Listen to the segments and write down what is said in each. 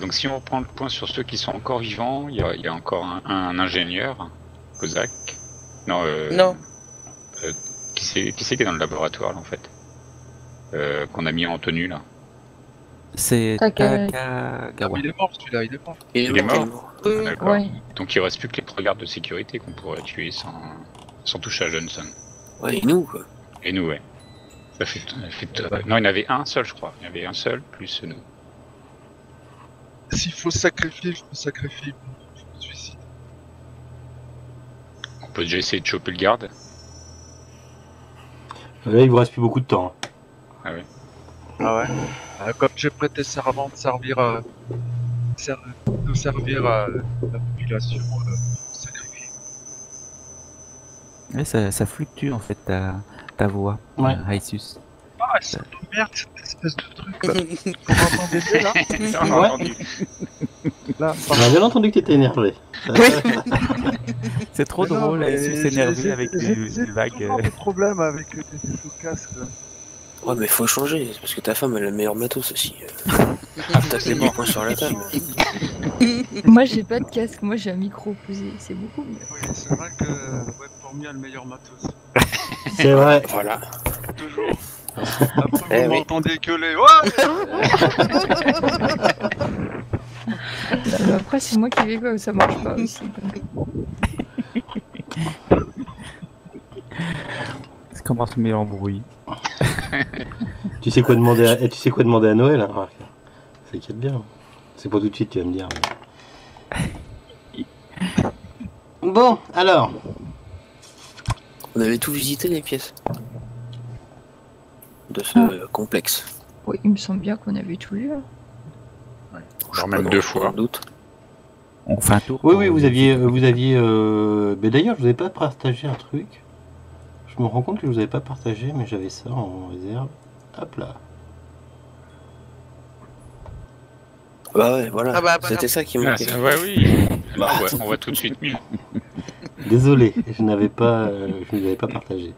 donc si on reprend le point sur ceux qui sont encore vivants, il y a encore un ingénieur, Kozak. Non. Non. Qui c'est qui est dans le laboratoire là, en fait, qu'on a mis en tenue là. C'est Takagawa. Il est mort celui-là, il est mort. Il est mort. D'accord. Ouais. Donc il reste plus que les 3 gardes de sécurité qu'on pourrait tuer sans toucher à Johnson. Ouais, et nous, quoi. Et nous, ouais. Ça fait non, il y en avait un seul, je crois. Il y en avait un seul, plus nous. S'il faut sacrifier, je me sacrifie. Je me suicide. On peut déjà essayer de choper le garde. Là, il vous reste plus beaucoup de temps. Ah ouais. Ah ouais. Comme j'ai prêté serment de servir à la population, sacrifier. Ouais, ça fluctue en fait ta voix, Ouais. Haïsus. Ah, c'est une merde cette espèce de truc là. Vous m'entendez là? Ça, on a entendu. Là, On a bien entendu que t'étais énervé. C'est trop Mais non, drôle, mais Haïsus énervé avec j'ai des vagues. toujours des problèmes avec les casques. Ouais, mais faut changer, c'est parce que ta femme elle a le meilleur matos aussi. Taper des points sur la table. Moi j'ai pas de casque, moi j'ai un micro posé, c'est beaucoup mieux. Oui, c'est vrai que Webformia a le meilleur matos. C'est vrai. Voilà. Toujours. Après, Eh vous oui. m'entendez que les. Ouais. Après c'est moi qui vais quoi, ça marche pas aussi. C'est comment se met en bruit. Tu sais quoi demander à Noël, hein, Marc. C'est qu'il y a de bien. C'est pas tout de suite, tu vas me dire. Mais... Bon, alors. On avait tout visité les pièces de ce complexe. Oui, il me semble bien qu'on avait tout vu. Hein. Genre même 2 fois. Sans doute. On fait un tour. Oui, vous aviez. Mais d'ailleurs, je vous ai pas partagé un truc. Je me rends compte que je vous avais pas partagé, mais j'avais ça en réserve. Hop là. Bah ouais, voilà. Ah bah, C'était ça qui Ah, manquait. ouais, oui. Là, on voit tout de suite mieux. Désolé, je ne vous avais pas partagé.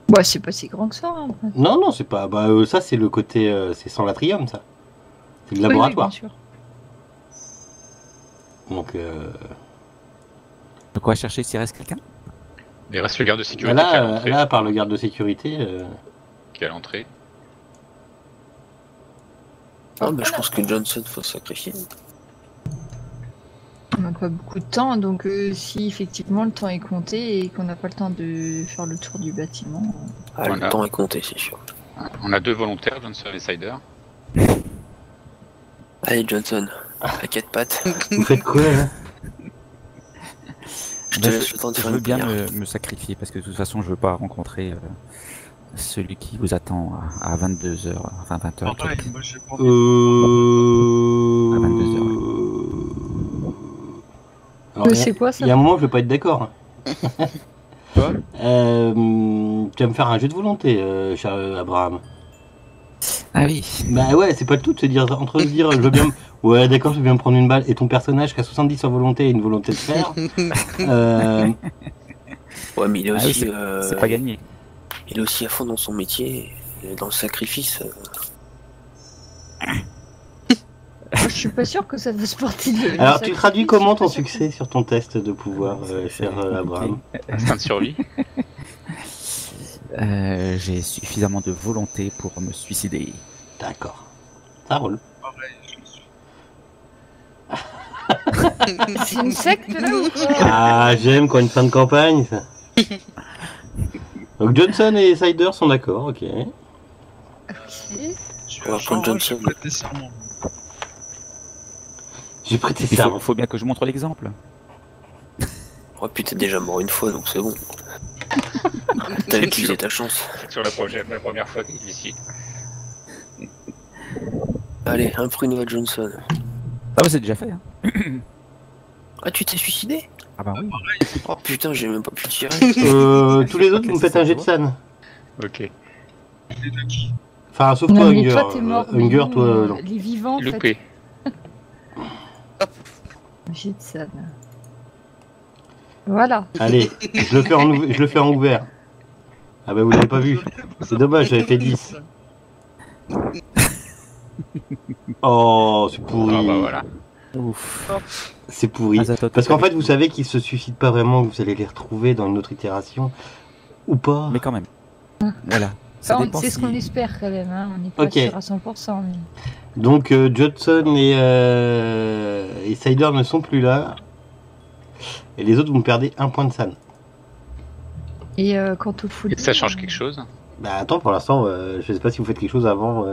Bah c'est pas si grand que ça. Hein, après. Non, c'est pas. Ça, c'est le côté. C'est sans l'atrium, ça. C'est le Oui, laboratoire. bien sûr. Donc. Donc on va chercher s'il reste quelqu'un. Il reste le garde de sécurité qui est à l'entrée. Là, par le garde de sécurité. Qui est à l'entrée. Ah, mais je pense que Johnson faut se sacrifier. On n'a pas beaucoup de temps, donc si effectivement le temps est compté et qu'on n'a pas le temps de faire le tour du bâtiment. Ah, Voilà. le temps est compté, c'est sûr. On a 2 volontaires, Johnson et Sider. Allez, Johnson, à 4 pattes. Vous faites quoi, là? Je te laisse le temps de Je faire veux une bien prière. me sacrifier parce que de toute façon je veux pas rencontrer celui qui vous attend à 22h, enfin 20h. Pareil, moi j'ai pas À 22h. Alors, C'est quoi ça? Il y a un moment, je vais pas être d'accord. Quoi Tu vas me faire un jeu de volonté, cher Abraham. Ah oui. Bah ouais, c'est pas le tout de se dire, entre se dire, je veux bien, ouais d'accord, je veux bien me prendre une balle, et ton personnage qui a 70 en volonté et une volonté de faire, Ouais, mais il est Ah oui, aussi, c'est pas gagné. il est aussi à fond dans son métier, et dans le sacrifice. Je suis pas sûre que ça fasse partie de. Alors tu traduis comment ton succès sur ton test de pouvoir, cher Abraham? Instinct de survie. J'ai suffisamment de volonté pour me suicider. D'accord, ça roule. pareil, je suis. C'est une secte là ou quoi? Ah, j'aime quand une fin de campagne, ça. Donc Johnson et Sider sont d'accord, ok. Ok. Je suis On va agent, prendre Johnson. j'ai prêté serment. J'ai prêté Il ça. faut bien que je montre l'exemple. Oh putain, t'es déjà mort une fois, donc c'est bon. T'as utilisé ta chance. Sur la première fois qu'il est ici. Allez, un pruneau à Johnson. Ah bah c'est déjà fait. Hein. Ah, tu t'es suicidé? Ah bah oui. Oh putain, j'ai même pas pu tirer. Tous les autres, vous me faites un jet de san. Ok. Et de qui? Enfin, sauf Non, toi, mais Unger. toi t'es mort. mais Unger, nous, toi, non. Les vivants, en fait. Loupé. J'ai de ça. Là. Voilà. Allez, je le fais en ouvert. Ah bah vous l'avez pas vu. C'est dommage, j'avais fait 10. Oh, c'est pourri. Ah bah voilà. Ouf. C'est pourri. Azatoth, Parce qu'en fait, vous savez qu'ils se suicident pas vraiment, vous allez les retrouver dans une autre itération. Ou pas. Mais quand même. Voilà. Ça Enfin, dépend c'est si- ce qu'on espère quand même, hein. On n'est pas Ok. sûr à 100%. Mais... Donc Judson et Sider ne sont plus là. Et les autres, vous me perdez un point de San. Et quant au foot. Et ça change quelque chose? Bah attends, pour l'instant, je sais pas si vous faites quelque chose avant.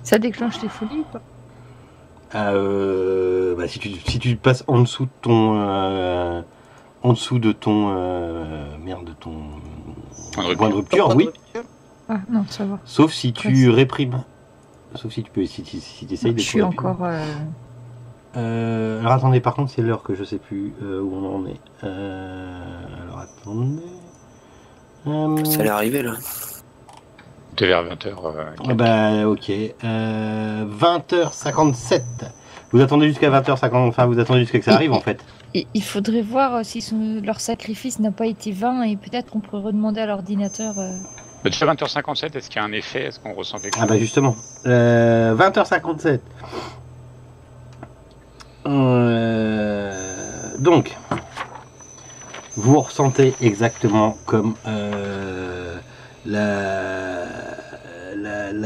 Ça déclenche les folies ou pas? Bah, si tu passes en dessous de ton merde, de ton point de rupture, oui. Ah non, ça va. Sauf si tu Presque. réprimes. Sauf si tu peux, si tu essayes de. Je suis encore. Alors attendez, par contre, c'est l'heure que je sais plus où on en est. Alors attendez. Ça allait arriver là. T'es vers 20h. Bah ok. 20h57. Vous attendez jusqu'à 20h50, enfin vous attendez jusqu'à que ça arrive en fait. Et il faudrait voir si leur sacrifice n'a pas été vain et peut-être qu'on pourrait redemander à l'ordinateur. Bah, déjà 20h57, est-ce qu'il y a un effet? Est-ce qu'on ressent quelque chose? Ah bah justement. 20h57. Donc, vous ressentez exactement comme la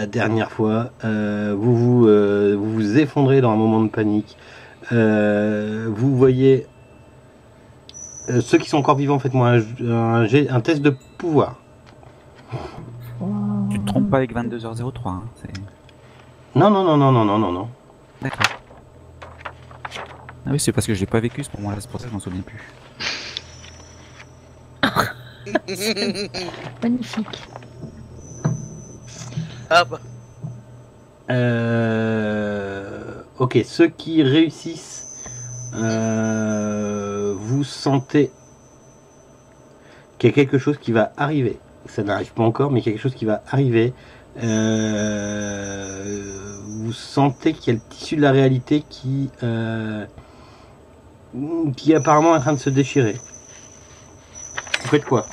dernière fois. Vous vous effondrez dans un moment de panique. Vous voyez ceux qui sont encore vivants, faites-moi un test de pouvoir. Tu te trompes pas avec 22h03. Hein. Non. D'accord. Ah oui, c'est parce que je l'ai pas vécu ce moment-là, c'est pour ça que je m'en souviens plus. Magnifique. Ah bah. Ok, ceux qui réussissent, vous sentez qu'il y a quelque chose qui va arriver. Ça n'arrive pas encore, mais quelque chose qui va arriver. Vous sentez qu'il y a le tissu de la réalité qui est apparemment en train de se déchirer. Vous faites quoi?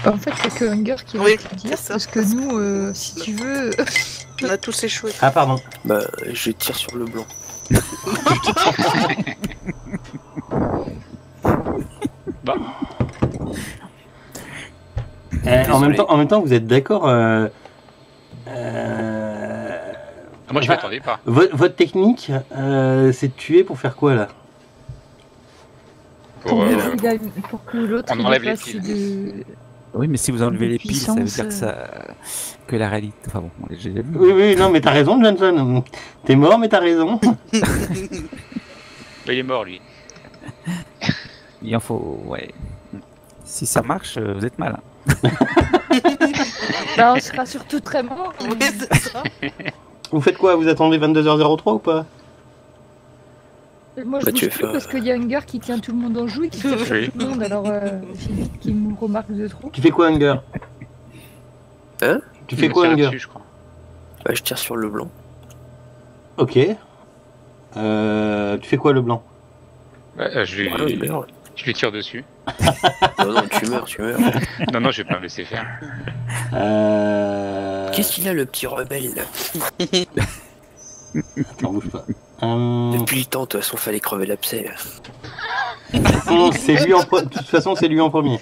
En fait, c'est que Hunger qui va Oui, te le dire, c'est ça. parce que nous, si tu veux, On a tous échoué. Ah pardon. Bah, je tire sur le blanc. Bah, En même temps, vous êtes d'accord. moi je Enfin, m'attendais pas. Votre technique, c'est de tuer pour faire quoi là? pour, Pour, pour que l'autre on il enlève les fasse piles. de... Oui, mais si vous enlevez les piles, ça veut puissance, dire que que la réalité. Enfin bon, j'ai vu. Oui, non, mais t'as raison, Johnson. T'es mort, mais t'as raison. Il est mort lui. Il en faut. Ouais. Si ça marche, vous êtes mal. Là, on sera surtout très mort. Oui, c'est ça. Vous faites quoi? Vous attendez 22h03 ou pas? Moi, je Bah, bouge tu plus fais- parce qu'il y a Hunger qui tient tout le monde en joue et qui tire sur Oui. tout le monde, alors qui me remarque de trop. Tu fais quoi, Hunger? Hein? Tu fais Il quoi, me tire Hunger? dessus, je crois. Bah, je tire sur le blanc. Ok. Tu fais quoi, le blanc? Ouais, je Voilà, lui merde. tire dessus. Non, tu meurs. Non, je vais pas me laisser faire. Qu'est-ce qu'il a, le petit rebelle, là? Attends, bouge pas. Depuis le temps, de toute façon, fallait crever l'abcès. Non, c'est lui de toute façon, c'est lui en premier.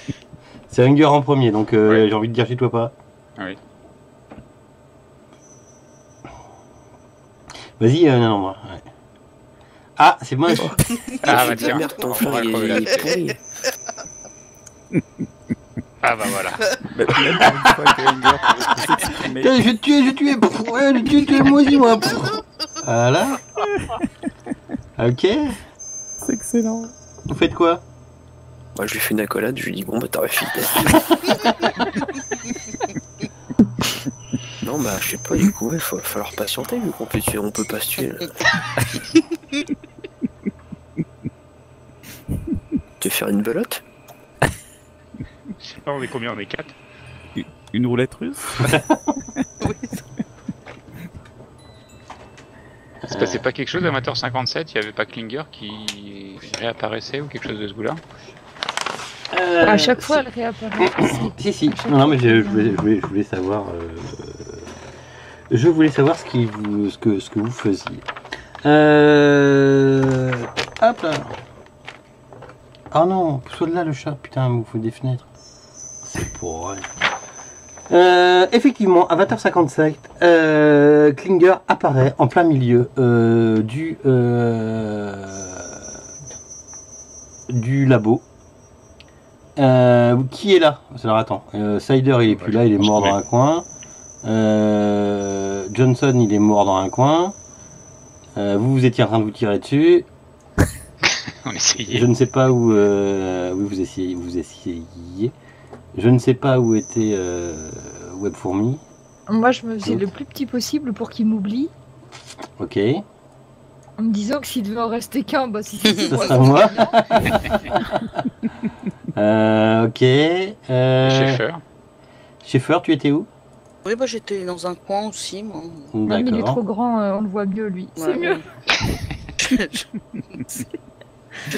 C'est Hunger en premier, donc Ouais. j'ai envie de dire chez toi pas. Oui. Vas-y, non, moi. Ouais. Ah, c'est moi. Ah bah tiens. Merde, ton On flingue, va crever il la est pourri. Ah bah voilà. Même une fois que Hunger peut s'exprimer. Je tuais. Pff, ouais, je tuais moi aussi, moi. Pff. Voilà. Ok. C'est excellent. Vous faites quoi? Moi, je lui fais une accolade, je lui dis, bon, bah, t'aurais fait le test. Non, bah, je sais pas, du coup, il va falloir patienter, vu qu'on peut tuer, on peut pas se tuer. Là. Tu veux faire une belote? Je sais pas, on est combien? On est 4. Une roulette russe. Se passait pas quelque chose à 20h57? Il y avait pas Klinger qui réapparaissait ou quelque chose de ce goût-là? À chaque fois, elle réapparaît. Si. À chaque Non, mais fois, je voulais savoir. Je voulais savoir ce que vous faisiez. Hop là. Oh non, soit de là le chat. Putain, il vous faut des fenêtres. C'est pour vrai. Effectivement, à 20h57, Klinger apparaît en plein milieu du labo. Qui est là? Alors attends, Sider il est plus là, il est mort dans un coin. Johnson il est mort dans un coin. Vous étiez en train de vous tirer dessus. On essayait. Je ne sais pas où vous essayiez. Je ne sais pas où était Webfourmi. Moi, je me faisais le plus petit possible pour qu'il m'oublie. Ok. En me disant que s'il devait en rester qu'un, bah si c'est Ça sera moi. Ok. Schaeffer. Schaeffer, tu étais où? Oui, bah j'étais dans un coin aussi, moi. Non, mais il est trop D'accord. grand, on le voit mieux lui. C'est Ouais, mieux. ouais.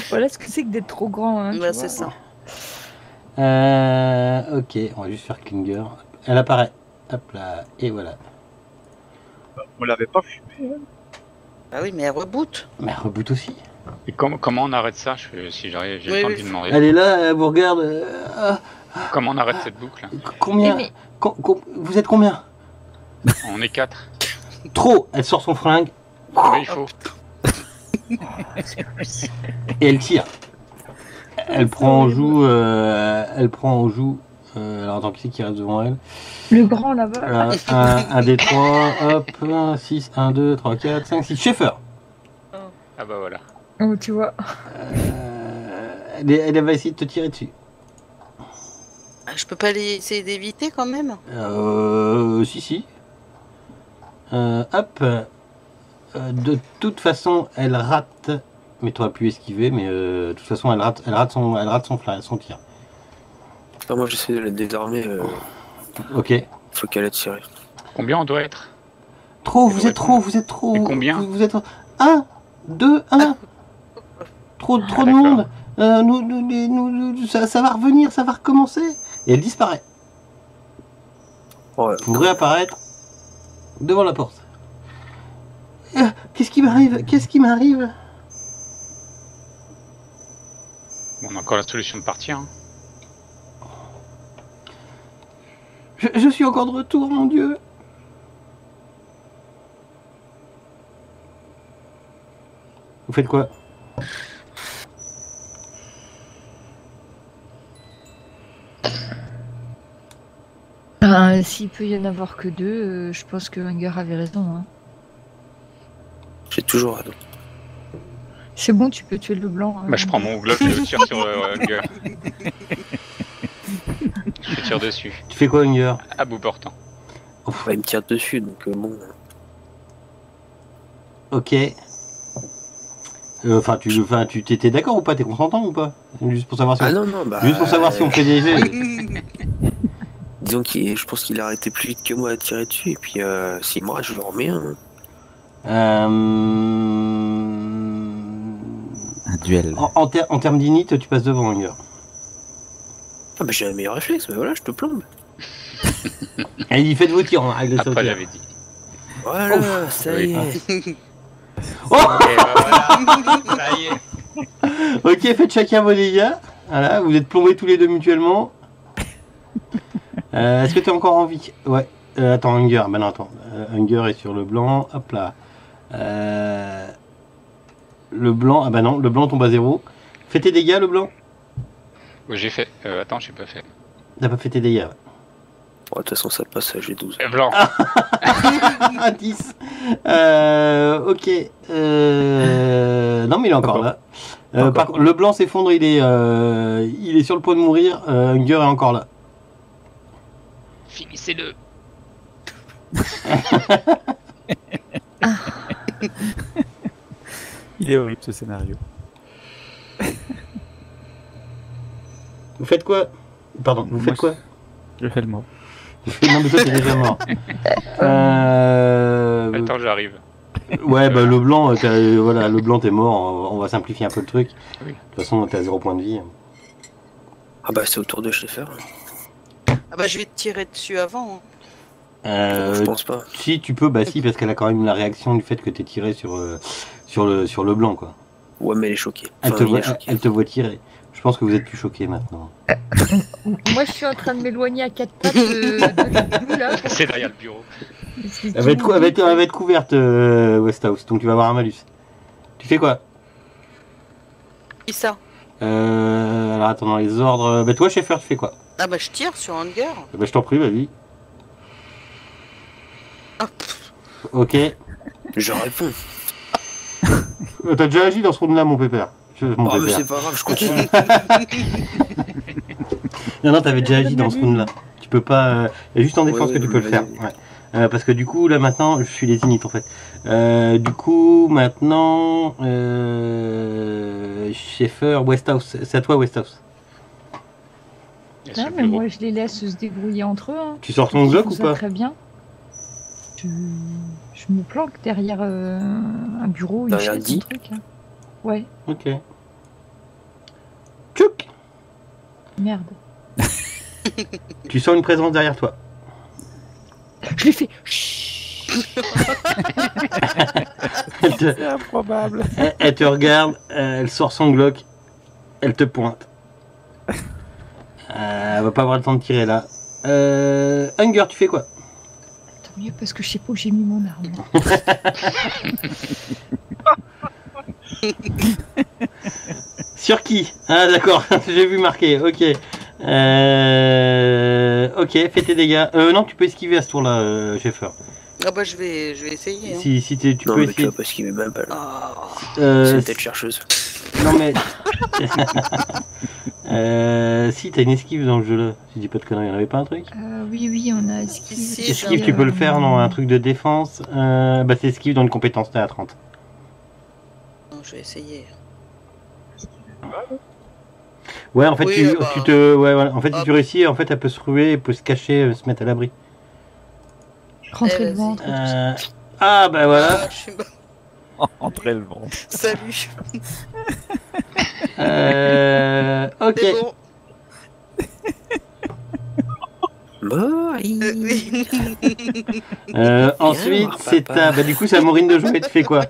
Voilà ce que c'est que d'être trop grand. Hein, tu Ouais, vois. c'est ça. Ok, on va juste faire Klinger. Elle apparaît. Hop là, et voilà. On l'avait pas fumé. Ah oui, mais elle reboot. Mais elle reboot aussi. Et comment on arrête ça? Si j'arrive, j'ai Oui, le temps de oui. lui demander. Elle est là, elle vous regarde. Comment on arrête cette boucle? Combien Mais- Vous êtes combien? On est 4. Trop. Elle sort son flingue Mais il faut. et elle tire. Elle prend en joue. Alors attends, qui c'est qui reste devant elle? Le grand là-bas. Un des trois. Hop. 6, 1, 2, 3, 4, 5, 6. Schaeffer. Ah bah voilà. Oh, tu vois. Elle va essayer de te tirer dessus. Ah, je peux pas essayer d'éviter quand même. Si. Hop. De toute façon, elle rate. Mais tu aurais pu esquiver, mais de toute façon, elle rate son tir. Ah, moi j'essaie de la désarmer. Ok. Faut qu'elle ait tiré. Combien on doit être? Trop, vous êtes trop. Et combien? Vous êtes 1, 2, 1. Trop de d'accord. monde. Ça va revenir, ça va recommencer. Et elle disparaît. Ouais. Pour réapparaître devant la porte. Qu'est-ce qui m'arrive? Bon, on a encore la solution de partir. Hein. Je suis encore de retour, mon Dieu. Vous faites quoi? Ben, s'il peut y en avoir que deux, je pense que Wenger avait raison. Hein. J'ai toujours raison. C'est bon, tu peux tuer le blanc. Bah, je prends mon glove, je le tire sur le gueule. Je tire dessus, Tu fais quoi, Wenger? à bout portant. Bah, il me tire dessus, donc bon. Ok. Enfin, tu t'étais d'accord ou pas? T'es consentant ou pas? Juste pour savoir si on, Ah non, bah. juste pour savoir si on fait des jets. Disons je pense qu'il a arrêté plus vite que moi à tirer dessus, et puis si moi je le remets un. Un duel. En termes d'init, tu passes devant, Wenger. Ah bah j'ai un meilleur réflexe, mais voilà, je te plombe. Et il fait de vos tirs, on a réglé ça. Après, j'avais dit. Voilà, Ouf. ça Oui. y est. Oh Et bah voilà, ça y est. Ok, faites chacun vos dégâts. Voilà, vous êtes plombés tous les deux mutuellement. Est-ce que tu es encore en vie? Ouais. Attends, Hunger. Ben non, attends. Hunger est sur le blanc. Hop là. Le blanc. Ah bah non, le blanc tombe à 0. Fais tes dégâts, le blanc. Ouais, j'ai fait. Attends, j'ai pas fait. T'as pas fait tes dégâts. Ouais. Bon, de toute façon, ça passe, j'ai 12. Blanc. Ah, 10. Ok. Non, mais il est encore là. Par contre, le blanc s'effondre, il est sur le point de mourir. Hunger est encore là. Finissez-le. Il est horrible ce scénario. Vous faites quoi? Pardon, vous Moi, faites quoi? Je fais le mort. Non, mais toi, t'es déjà mort. Attends, j'arrive. Ouais, bah le blanc, le blanc t'es mort. On va simplifier un peu le truc. Oui. De toute façon, t'es à 0 point de vie. Ah bah c'est au tour de Schaeffer. Ah bah je vais te tirer dessus avant. Hein. Je pense pas. Si tu peux, bah si, parce qu'elle a quand même la réaction du fait que t'es tiré sur le blanc, quoi. Ouais, mais elle est choquée. Elle, Enfin, te il est voit, choqué. elle te voit tirer. Je pense que vous êtes plus choqué maintenant. Moi, je suis en train de m'éloigner à 4 pattes de Lou, là. C'est derrière le bureau. Elle va être couverte, Westhouse, donc tu vas avoir un malus. Tu fais quoi? Qui ça? Alors attends, dans les ordres... Bah toi, Schaeffer, tu fais quoi? Ah bah je tire sur Hunger. Bah je t'en prie, vas-y. Ah, Ok. Je réponds. T'as déjà agi dans ce round-là, mon pépère. Mon Oh, mais pépère. c'est pas grave, je continue. Non, t'avais déjà agi dans ce round-là. Tu peux pas... Il y a juste en défense Ouais, que tu peux le faire. vas-y. Ouais. Parce que du coup, là, maintenant, je suis les init, en fait. Du coup, maintenant... Schaeffer, Westhouse. C'est à toi, Westhouse. Il y a sur Non, le mais bureau. moi, je les laisse se débrouiller entre eux. Hein. Tu sors ton Ils Glock font ou ça pas? Très bien. Je me planque derrière un bureau, une Derrière chaise, Guy un truc. Hein. Ouais, Ok. Tchouk. merde. Tu sens une présence derrière toi. Je l'ai fait. Chut. C'est improbable. Elle te regarde, elle sort son Glock, elle te pointe. Elle va pas avoir le temps de tirer là. Hunger, tu fais quoi? Tant mieux parce que je sais pas où j'ai mis mon arme. Sur qui? Ah d'accord, j'ai vu marquer, ok. Ok, fais tes dégâts. Non, tu peux esquiver à ce tour-là, Schaeffer. Ah bah je vais essayer. Hein. Si tu Non, peux mais tu essayer. vas pas esquiver ma balle. Ah. C'est une tête chercheuse. Non mais... si, t'as une esquive dans le jeu là. Si je dis pas de conneries, y'en avait pas un truc? Oui, on a esquive. Si, Esquive, j'ai tu peux le faire dans un truc de défense. Bah c'est esquive dans une compétence, t'es à 30. Non, je vais essayer. Ouais, en fait, Oui, tu, bah. tu te... Ouais, voilà. En fait, si Hop. tu réussis, en fait, elle peut se ruer, elle peut se cacher, se mettre à l'abri. Rentrer Eh, le ventre. Ah bah voilà. Ah, je suis... Entrer le ventre. Salut. Ok. C'est bon. Bye. Ensuite, Bien, c'est papa. ta... Bah du coup, c'est à Maureen de jouer. Tu fais quoi?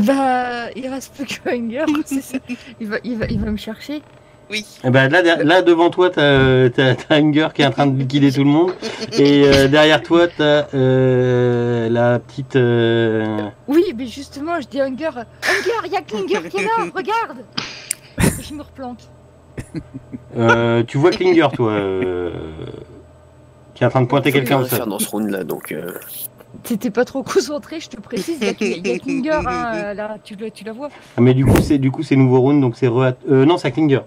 Bah, il reste plus que Hunger. C'est ça. Il va me chercher. Oui. Eh ben, là, devant toi, t'as Hunger qui est en train de liquider tout le monde. Et derrière toi, t'as la petite... Oui, mais justement, je dis Hunger, il y a Klinger qui est là, regarde. Je me replante. tu vois Klinger, toi, qui est en train de pointer Faut quelqu'un rien au sol. faire dans ce round là, donc T'étais pas trop concentré, je te précise. Il y a Klinger, hein, là, tu la vois. Ah, mais du coup, c'est nouveau round, donc c'est non, c'est à Klinger.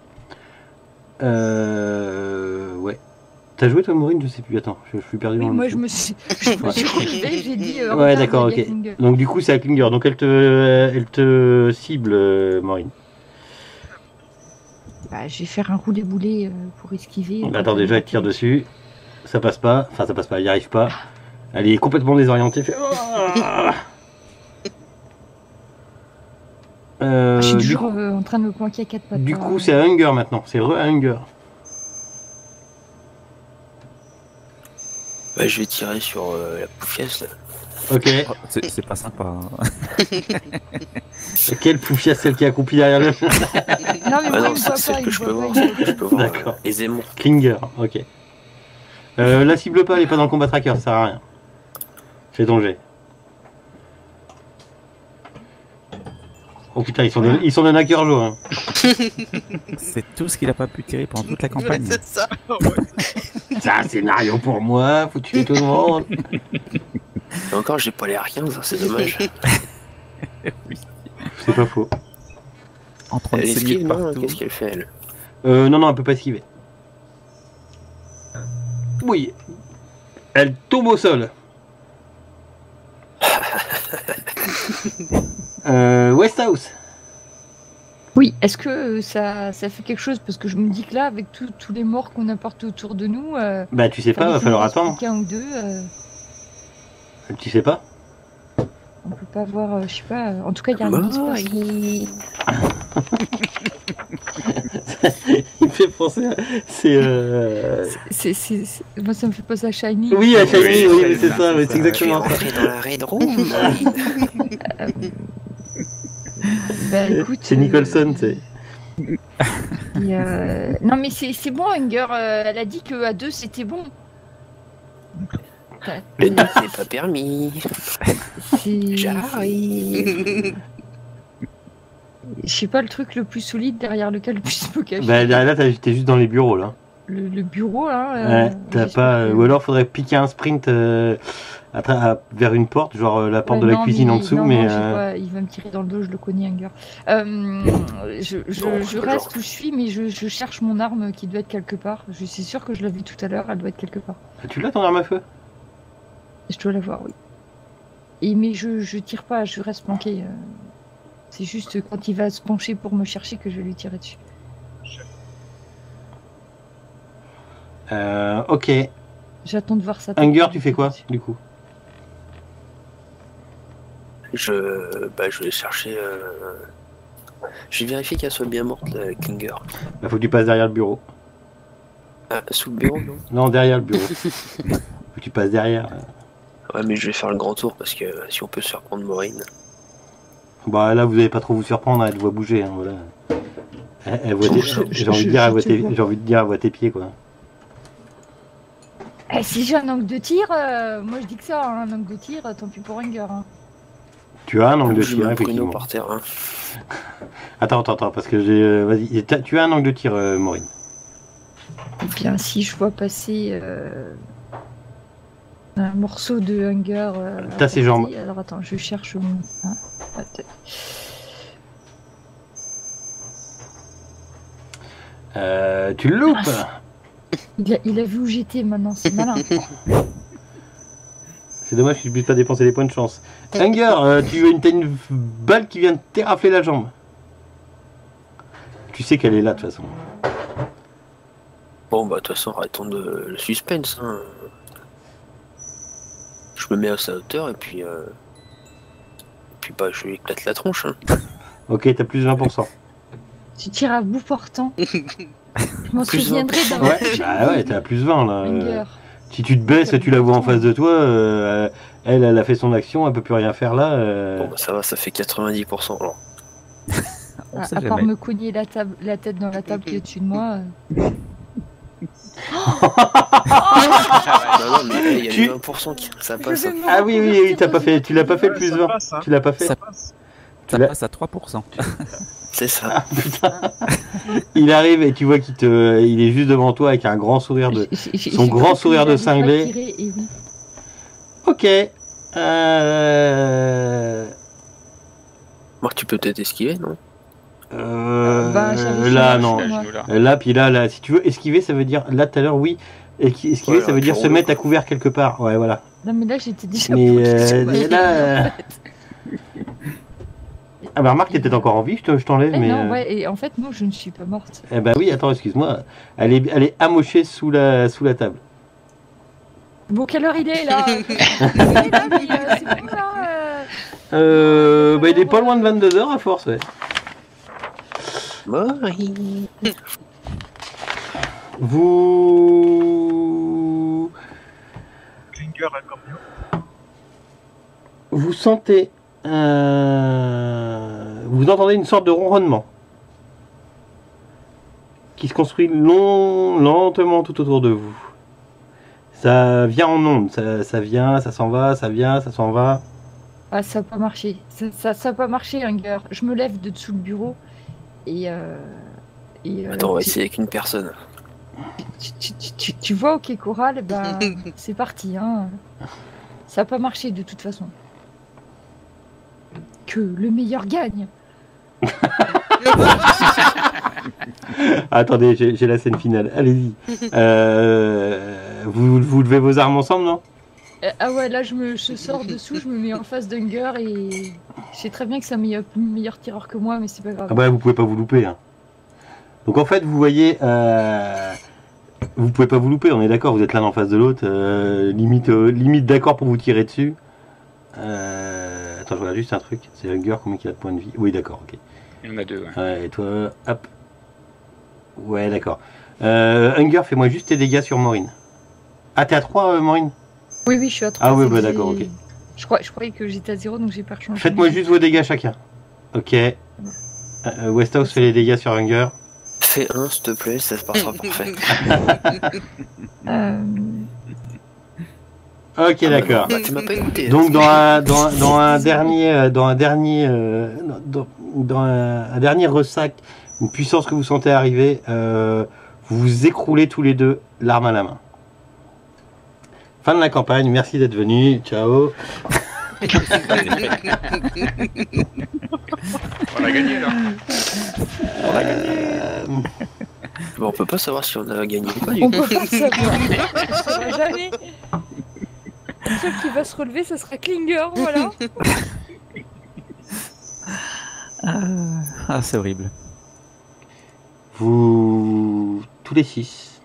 Ouais. T'as joué toi, Maureen? Je sais plus. Attends, je suis perdu Oui, dans le. moi, je me suis relevée, j'ai dit. Ouais, regarde, d'accord, il y a ok. Klinger. Donc du coup, c'est à Klinger. Donc elle te cible, Maureen. Bah, je vais faire un roulé-boulé pour esquiver. Attends, déjà, elle tire dessus. Ça passe pas. Enfin, ça passe pas. Elle y arrive pas. Elle est complètement désorientée. Fait... Je suis du toujours coup, en train de me planquer à 4 pattes. du coup, c'est à Hunger maintenant. C'est à Hunger. bah, je vais tirer sur la poufiasse là. Ok. Oh, c'est pas sympa. Hein. Quelle poufiasse, celle qui est accroupie derrière le. Non, mais Ah moi, non, il me c'est voit celle pas, que il je me peux voit voir. pas, il me voit Je peux voir D'accord. aisément. Klinger, ok. La cible pas, elle est pas dans le combat tracker, ça sert à rien. Fais ton jet. Oh putain, ils sont de Nakerjo, hein. C'est tout ce qu'il a pas pu tirer pendant toute la campagne. C'est ça. C'est un scénario pour moi, faut tuer tout le monde. Et encore, j'ai pas l'air rien, ça, c'est dommage. C'est pas faux. En train de Elle saigner esquive, de non? partout. Qu'est-ce qu'elle fait, elle? Non, elle peut pas esquiver. Oui. Elle tombe au sol. Westhouse. Oui, est-ce que ça fait quelque chose? Parce que je me dis que là, avec tous les morts qu'on a partout autour de nous, Bah tu sais pas, va falloir attendre. Un ou deux, Tu sais pas? on peut pas voir, je sais pas. En tout cas, il y a un qui se passe. Il me fait penser à... Moi, ça me fait penser à Shiny. Oui, à Shiny, Oui, oui, c'est ça, c'est exactement ça. Rentrer dans la Raid Room. Bah, écoute, C'est Nicholson, c'est... Non, mais c'est bon, Hunger. Elle a dit qu'à 2, c'était bon. Le deux, c'est pas permis. C'est... J'arrive. Je sais pas le truc le plus solide derrière lequel je puisse me cacher. Bah là, t'es juste dans les bureaux, là. Le bureau, là. Ouais, t'as pas... Ou alors, faudrait piquer un sprint vers une porte, genre la porte de la cuisine en dessous, non, mais... non, je sais pas, il va me tirer dans le dos, je le connais, Hunger. Je reste où je suis, mais je cherche mon arme qui doit être quelque part. Je suis sûr que je l'ai vue tout à l'heure, elle doit être quelque part. Tu l'as ton arme à feu? Je dois la voir, oui. Mais je tire pas, je reste planqué. C'est juste quand il va se pencher pour me chercher que je vais lui tirer dessus. Ok. J'attends de voir ça. Hunger, tu fais quoi, du coup? Je vais chercher. Je vais vérifier qu'elle soit bien morte, la Klinger. Bah, faut que tu passes derrière le bureau. Ah, sous le bureau, non? Non, derrière le bureau. Faut que tu passes derrière. Ouais, mais je vais faire le grand tour parce que si on peut se faire prendre Maureen. Bah là, vous allez pas trop vous surprendre, elle voit bouger, hein, voilà. Elle voit tes... J'ai envie de dire, elle voit tes pieds, quoi. Eh, si j'ai un angle de tir, moi je dis que ça, hein, un angle de tir, tant pis pour Hunger. Hein. Tu as un angle de Je tir, mets effectivement. Bruno par terre. Hein. Attends, parce que j'ai... Vas-y, tu as un angle de tir, Maureen. Eh bien, si je vois passer un morceau de Hunger... T'as ses jambes. Alors attends, je cherche mon... Ah, attends. Tu le loupes. Il a vu où j'étais maintenant, c'est malin. C'est dommage qu'il ne puisse pas dépenser les points de chance. Hunger, t'as une balle qui vient de t'érafler la jambe. Tu sais qu'elle est là, de toute façon. Bon, bah, de toute façon, arrêtons le suspense. Hein. Je me mets à sa hauteur et puis bah, je lui éclate la tronche. Hein. Ok, t'as plus de 20%. Tu tires à bout portant. Je m'en Plus souviendrai 20%. dans ma Ouais, bah ouais, t'es à plus 20 là. Hunger. Si tu te baisses et tu la vois en face de toi, elle a fait son action, elle peut plus rien faire là. Bon, bah, ça va, ça fait 90%. Alors. On sait À part jamais. me cogner la tête dans la table qui est au-dessus de moi. Non, mais il y a Tu- les 20% qui ça passe. Hein. Ah oui, t'as pas fait, tu l'as pas fait le plus 20. passe, hein. Tu l'as pas fait. Ça- Tu Ça l'as- passe à 3%. C'est ça. Il arrive et tu vois il est juste devant toi avec un grand sourire de. Son grand sourire de cinglé. Et oui. Ok. Moi, tu peux peut-être esquiver, non? Bah, j'avais là fait non. un choix. Là puis là, si tu veux esquiver, ça veut dire là tout à l'heure oui. Esquiver, Ouais, ça veut dire puis se on- mettre à couvert quelque part. Ouais, voilà. Non, mais là, j'étais déjà Mais bloquée sur ma là, tête, en fait. Ah bah remarque, t'es peut-être encore en vie, je t'enlève, Eh mais. non, ouais, et en fait, non, je ne suis pas morte. Eh bah oui, attends, excuse-moi. Elle est amochée sous la table. Bon, quelle heure il est, là Il est là, mais, c'est bon, là Bah il est pas loin de 22h à force, ouais. Maureen. Vous Klinger a comme mieux. vous sentez, vous entendez une sorte de ronronnement qui se construit lentement tout autour de vous. Ça vient en ondes, ça vient, ça s'en va, ça vient, ça s'en va. Ah, ça n'a pas marché. Ça a pas marché, Hunger. Je me lève de dessous le bureau et Attends, on va essayer avec une personne. tu vois, ok, Coral, bah, c'est parti. Hein. Ça n'a pas marché de toute façon. Que le meilleur gagne. Attendez, j'ai la scène finale. Allez-y. Vous levez vos armes ensemble, non? Ah ouais, là, je sors dessous, je me mets en face d'Hunger et je sais très bien que c'est un meilleur tireur que moi, mais c'est pas grave. Ah bah vous pouvez pas vous louper. Hein. Donc en fait, vous voyez, vous pouvez pas vous louper. On est d'accord. Vous êtes l'un en face de l'autre, limite d'accord pour vous tirer dessus. Attends, je regarde juste un truc. C'est Hunger, combien il a de points de vie? Oui, d'accord, ok. Il y en a deux, ouais. Ouais, et toi, hop. Ouais, d'accord. Hunger, fais-moi juste tes dégâts sur Maureen. Ah, t'es à 3, Maureen? Oui, je suis à 3. Ah ouais, bah d'accord, ok. Je croyais que j'étais à 0, donc j'ai pas changé. Faites-moi juste vos dégâts chacun. Ok. Westhouse fait les dégâts sur Hunger. Fais un, s'il te plaît, ça se passera parfait. Ok, d'accord. Bah, tu m'as pas écouté. Donc dans un dernier ressac, une puissance que vous sentez arriver, vous vous écroulez tous les deux, l'arme à la main. Fin de la campagne, merci d'être venu, ciao. On a gagné là. On a gagné. Bon, on peut pas savoir si on a gagné ou pas, du On coup. peut pas savoir. On saura jamais. Le seul qui va se relever, ce sera Klinger, voilà. C'est horrible. Vous, tous les 6,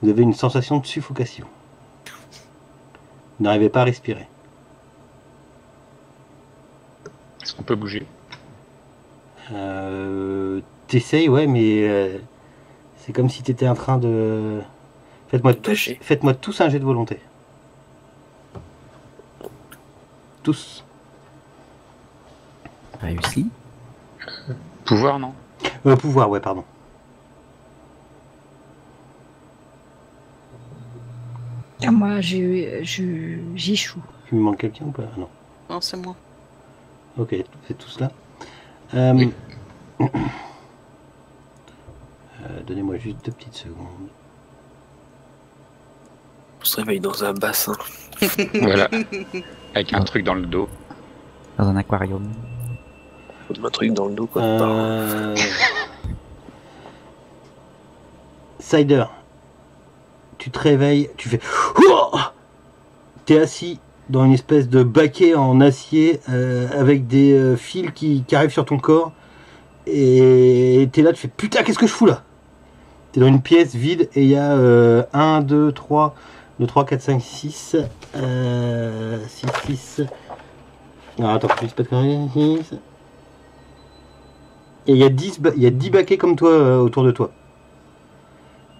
vous avez une sensation de suffocation. Vous n'arrivez pas à respirer. Est-ce qu'on peut bouger? T'essayes, ouais, mais c'est comme si t'étais en train de... Faites-moi tous un jet de volonté. Tous. Réussi. Pouvoir, non? Pouvoir, ouais, pardon. Ah, moi, j'échoue. Il me manque quelqu'un ou pas? Non. Non, c'est moi. Ok, c'est tout cela. Oui. Donnez-moi juste 2 petites secondes. On se réveille dans un bassin. Voilà. Avec un truc dans le dos. Dans un aquarium. Faut un truc dans le dos, quoi. Cider, tu te réveilles, tu fais... T'es assis dans une espèce de baquet en acier avec des fils qui arrivent sur ton corps. Et t'es là, tu fais putain, qu'est-ce que je fous là? T'es dans une pièce vide et il y a 1, 2, 3, 4, 5, 6. 6. Alors attends, je dis pas de conneries. 6. Et il y a 10 baquets comme toi autour de toi.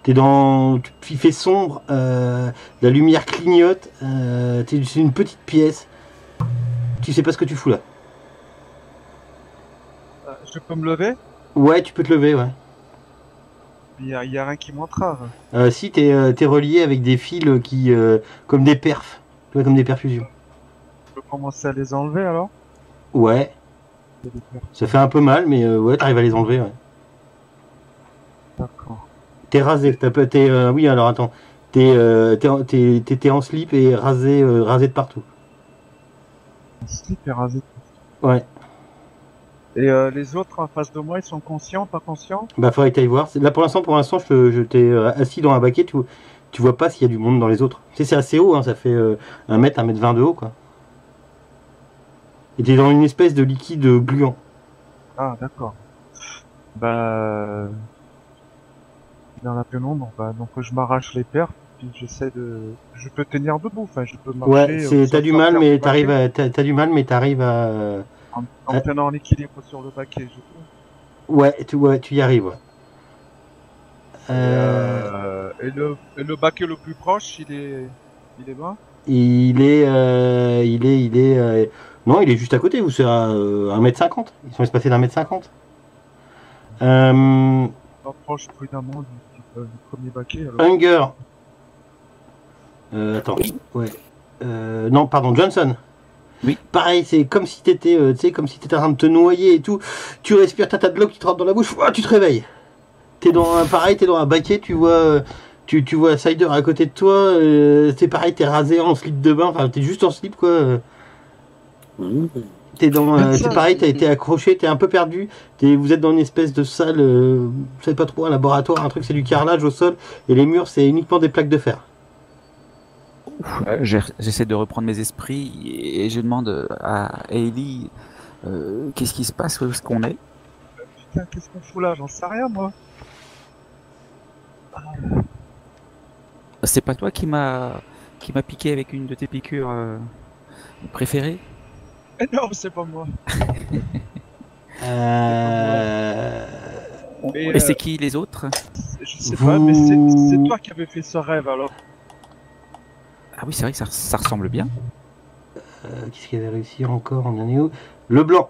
Il fait sombre, la lumière clignote, c'est une petite pièce. Tu sais pas ce que tu fous là. Je peux me lever? Ouais, tu peux te lever, ouais. Il y a rien qui m'entrave. Si, t'es relié avec des fils qui, comme des perfs, tu vois, comme des perfusions. Je peux commencer à les enlever alors? Ouais, ça fait un peu mal, mais ouais, t'arrives à les enlever, ouais. D'accord. T'es rasé, oui, alors attends, t'es en slip et rasé de partout. Slip est rasé. Ouais. Et les autres en face de moi, ils sont conscients, pas conscients? Bah faudrait que t'ailles voir. Là pour l'instant, je t'ai assis dans un baquet, tu vois pas s'il y a du monde dans les autres. Tu sais, c'est assez haut, hein, ça fait 1 mètre, 1 mètre 20 de haut, quoi. Et t'es dans une espèce de liquide gluant. Ah, d'accord. Bah... Dans la pénombre, donc je m'arrache les perfs, puis j'essaie de... Je peux tenir debout, enfin je peux marcher... Ouais, t'as du mal, mais t'arrives à... En tenant l'équilibre sur le baquet, je peux. Ouais, tu y arrives, ouais. Et le baquet le plus proche, il est bas? Non, il est juste à côté, vous serez à 1m50. Ils sont espacés d'1m50. Approche prudemment du premier baquet. Alors. Hunger. Attends. Ouais. Non, pardon, Johnson. Oui. Pareil, c'est comme si t'étais, comme si t'étais en train de te noyer et tout. Tu respires, t'as de l'eau qui te rentre dans la bouche. Tu te réveilles. T'es dans un baquet, tu vois Cider à côté de toi. C'est pareil, t'es rasé en slip de bain. Enfin, t'es juste en slip, quoi. C'est pareil, t'as été accroché, t'es un peu perdu. Vous êtes dans une espèce de salle, je sais pas trop, un laboratoire, un truc, c'est du carrelage au sol. Et les murs, c'est uniquement des plaques de fer. J'essaie de reprendre mes esprits et je demande à Hailey qu'est-ce qui se passe, où est-ce qu'on est. Putain, qu'est-ce qu'on fout là? J'en sais rien, moi. C'est pas toi qui m'a piqué avec une de tes piqûres préférées? Non, c'est pas moi. Et c'est qui les autres? Je sais pas, mais c'est toi qui avais fait ce rêve alors. Ah oui, c'est vrai que ça ressemble bien. Qu'est-ce qu'il avait réussi encore? On en est où? Le blanc.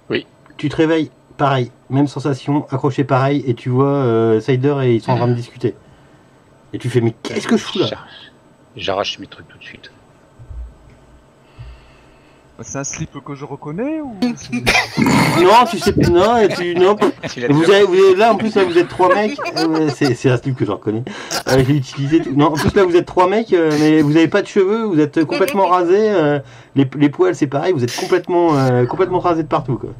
Oui. Tu te réveilles, pareil, même sensation, accroché pareil, et tu vois Cider et ils sont en train de discuter. Et tu fais, mais qu'est-ce que je fous là? J'arrache mes trucs tout de suite. C'est un slip que je reconnais ou Non, tu sais plus, non, et tu, non. Vous avez, là, en plus, là, vous êtes 3 mecs. C'est un slip que je reconnais. Je l'ai utilisé. Non, en plus, là, vous êtes 3 mecs, mais vous avez pas de cheveux, vous êtes complètement rasés. Les poils, c'est pareil, vous êtes complètement rasés de partout, quoi.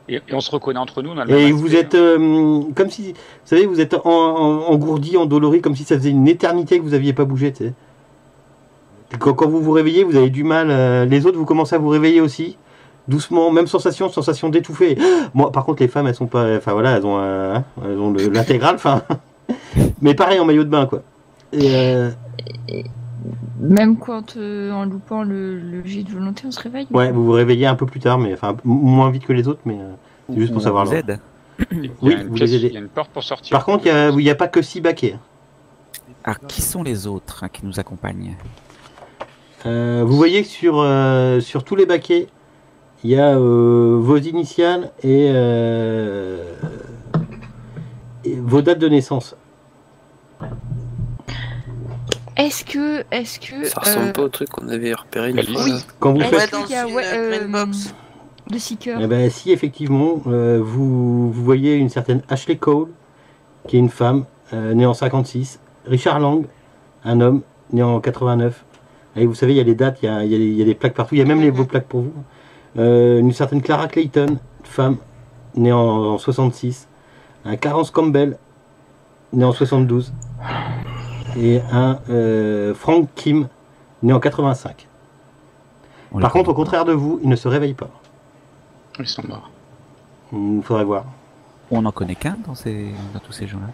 Et on se reconnaît entre nous. On a le Et même vous aspect, êtes, comme si, vous savez, vous êtes engourdi, endolori, comme si ça faisait une éternité que vous aviez pas bougé, tu sais. Quand vous vous réveillez, vous avez du mal. Les autres, vous commencez à vous réveiller aussi, doucement, même sensation d'étouffer. Moi, par contre, les femmes, elles sont pas. Enfin voilà, elles ont l'intégrale. Enfin, mais pareil en maillot de bain, quoi. Et Même quand, en loupant le jet de volonté, on se réveille? ouais, vous vous réveillez un peu plus tard, mais enfin moins vite que les autres, mais c'est juste pour savoir. Vous aide. Oui, vous les aidez. Il y a une porte pour sortir. Par contre, il y a pas que 6 baquets. Alors, qui sont les autres qui nous accompagnent? Vous voyez que sur tous les baquets, il y a vos initiales et vos dates de naissance. Est-ce que Ça ressemble pas au truc qu'on avait repéré une la fois. liste. Là. Quand vous Est-ce faites, qu'il y a, dans une green box. le seeker? eh ben, si effectivement vous voyez une certaine Ashley Cole, qui est une femme née en 56, Richard Lang, un homme né en 89. Et vous savez, il y a les dates, il y a des plaques partout, il y a même vos plaques pour vous. Une certaine Clara Clayton, femme, née en 66. Un Carence Campbell, né en 72. Et un Frank Kim, né en 85. Par contre, au contraire de vous, ils ne se réveillent pas. Ils sont morts. Il faudrait voir. On n'en connaît qu'un dans tous ces gens-là.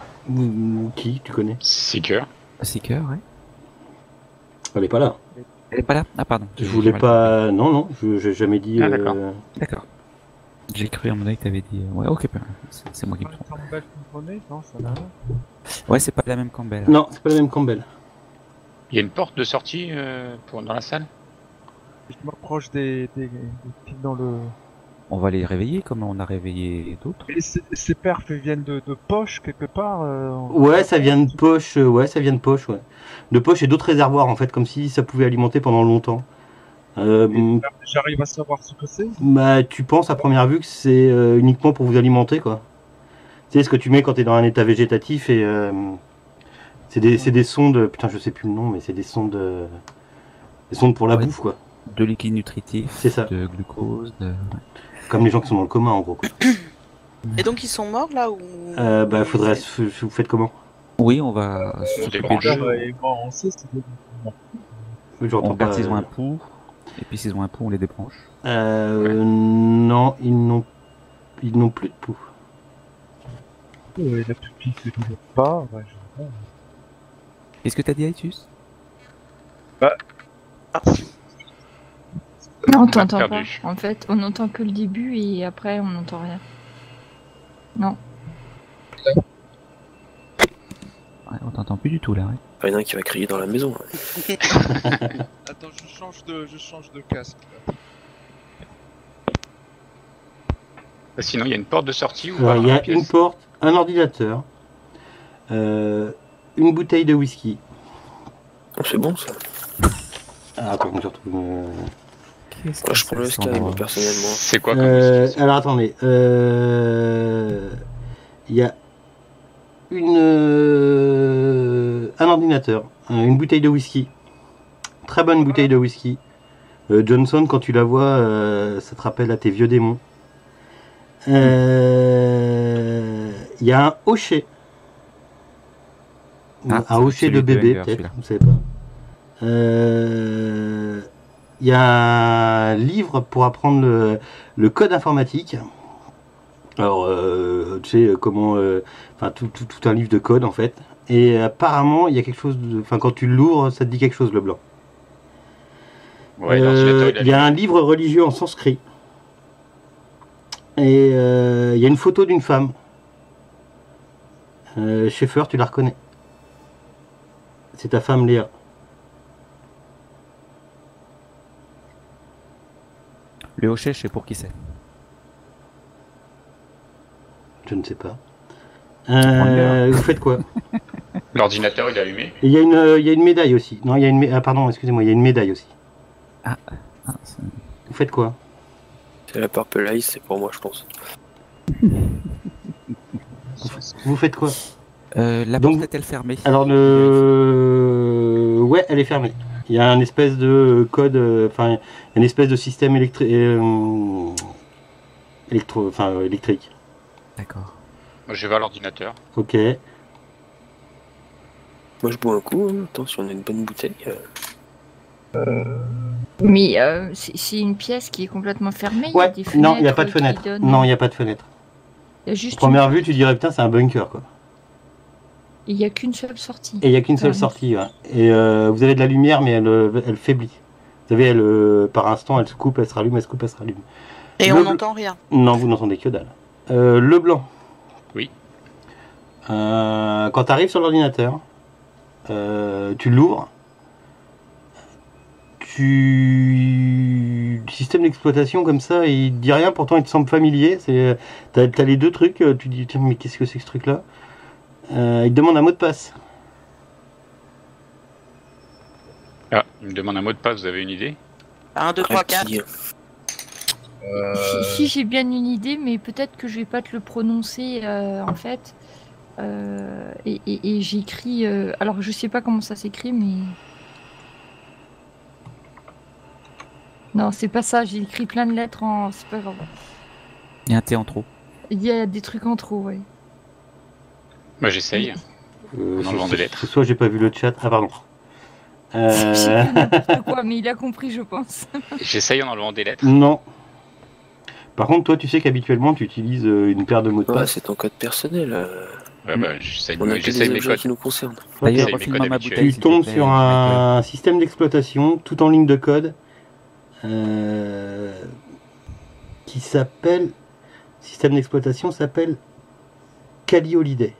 Qui, tu connais? Seeker. Seeker, ouais. Elle est pas là. Elle est pas là? Ah, pardon. Je voulais pas... Non, j'ai jamais dit... Ah, d'accord. D'accord. J'ai cru à mon avis que t'avais dit... Ouais, ok, c'est moi qui me trompe. Campbell Company? Non, ça n'a rien. Ouais, c'est pas la même Campbell. Non, c'est pas la même Campbell. Il y a une porte de sortie dans la salle. Je m'approche des types dans le... On va les réveiller comme on a réveillé d'autres. Et ces perfs viennent de poche quelque part Ouais, ça vient de poche, ouais. De poche et d'autres réservoirs, en fait, comme si ça pouvait alimenter pendant longtemps. J'arrive à savoir ce que c'est. Bah, tu penses à première vue que c'est uniquement pour vous alimenter, quoi. Tu sais, ce que tu mets quand t'es dans un état végétatif et... c'est des sondes... Putain, je sais plus le nom, mais c'est des sondes... des sondes pour la Ouais. bouffe, quoi. De liquide nutritif, C'est ça. de glucose, Comme les gens qui sont dans le coma, en gros, quoi. Et donc ils sont morts là ou Bah, faudrait... Vous faites comment? Oui, on va s'occuper débranche. d'eux. Et moi, on sait, c'est J'entends On regarde pas... s'ils ont un pouls, et puis s'ils ont un pouls, on les débranche. Non, ils n'ont plus de pouls. la pupille que je ne pas. Ouais, je... Qu'est-ce que t'as dit, Aitus? Non, on t'entend pas. perdu. En fait, on n'entend que le début et après, on n'entend rien. Non. Ouais, on t'entend plus du tout, là, ouais. Il y en a un qui va crier dans la maison. Attends, je change de casque. Sinon, il y a une porte de sortie ou Alors, pas il y dans la a pièce une porte, un ordinateur, une bouteille de whisky. Oh, c'est bon ça. Ah, attends, je retrouve... Qu'est-ce Moi, que je prends le ça Sky, sent, moi, personnellement. C'est quoi comme whisky, ça alors attendez, il y a un ordinateur, une bouteille de whisky, très bonne bouteille de whisky. Johnson, quand tu la vois, ça te rappelle à tes vieux démons. Il y a un hochet, Ah, un hochet de celui de bébé Wenger, peut-être, celui-là. vous savez pas. Il y a un livre pour apprendre le code informatique. Alors, tu sais, comment... Enfin, tout un livre de code, en fait. Et apparemment, il y a quelque chose... Enfin, quand tu l'ouvres, ça te dit quelque chose, le blanc. Ouais, l'ordinateur, Il y a un livre religieux en sanskrit. Et il y a une photo d'une femme. Schaeffer, tu la reconnais. C'est ta femme Léa. Le hochet, je sais pour qui c'est. Je ne sais pas. bien. Vous faites quoi? L'ordinateur, il est allumé. Il y a une médaille aussi. Non, il y a une pardon, excusez-moi, il y a une médaille aussi. C'est- Vous faites quoi? C'est la Purple Ice, c'est pour moi, je pense. Vous faites quoi? La Donc- porte est-elle fermée? Alors ouais, elle est fermée. Il y a un espèce de code, enfin, il y a une espèce de système électrique. D'accord. Moi, je vais vers l'ordinateur. Ok. Moi, je bois un coup, hein. Attends, si on a une bonne bouteille. Mais c'est une pièce qui est complètement fermée. Il y a Ouais. des Non, il n'y a pas de fenêtres fenêtre. qui donnent- Non, il n'y a pas de fenêtre. Il y a juste Première vue, tu dirais putain, c'est un bunker quoi. Il n'y a qu'une seule sortie. Et il n'y a qu'une seule Ouais. sortie. Ouais. Et vous avez de la lumière, mais elle faiblit. Vous savez, par instant, elle se coupe, elle se rallume, elle se coupe, elle se rallume. Et Le on bl- n'entend rien. Non, vous n'entendez que dalle. Le blanc. Oui. Quand tu arrives sur l'ordinateur, tu l'ouvres. Le système d'exploitation comme ça, il te dit rien, pourtant il te semble familier. T'as les deux trucs, tu te dis tiens mais qu'est-ce que c'est que ce truc là? Il te demande un mot de passe. Ah, il me demande un mot de passe, vous avez une idée? 1, 2, 3, 4. Si j'ai bien une idée, mais peut-être que je vais pas te le prononcer en fait. Et j'écris. Alors je sais pas comment ça s'écrit, mais. Non, c'est pas ça. J'ai écrit plein de lettres en. C'est pas grave. Il y a un T en trop. Il y a des trucs en trop, ouais. Moi, j'essaye. En enlevant des lettres. Ce soir j'ai pas vu le chat. Ah pardon. J'ai fait n'importe quoi, mais il a compris, je pense. J'essaye en enlevant des lettres. Non. Par contre, toi, tu sais qu'habituellement, tu utilises une paire de mots de Ouais, passe. c'est ton code personnel. Ouais, bah, j'essaye On a que j'essaye des mes objets codes. qui nous concernent. D'ailleurs, c'est mes refile-moi codes ma habituels. bouteille. Tu s'il te tombes plaît, sur Michael. un système d'exploitation, tout en ligne de code, qui s'appelle... Système d'exploitation s'appelle Kali Holiday.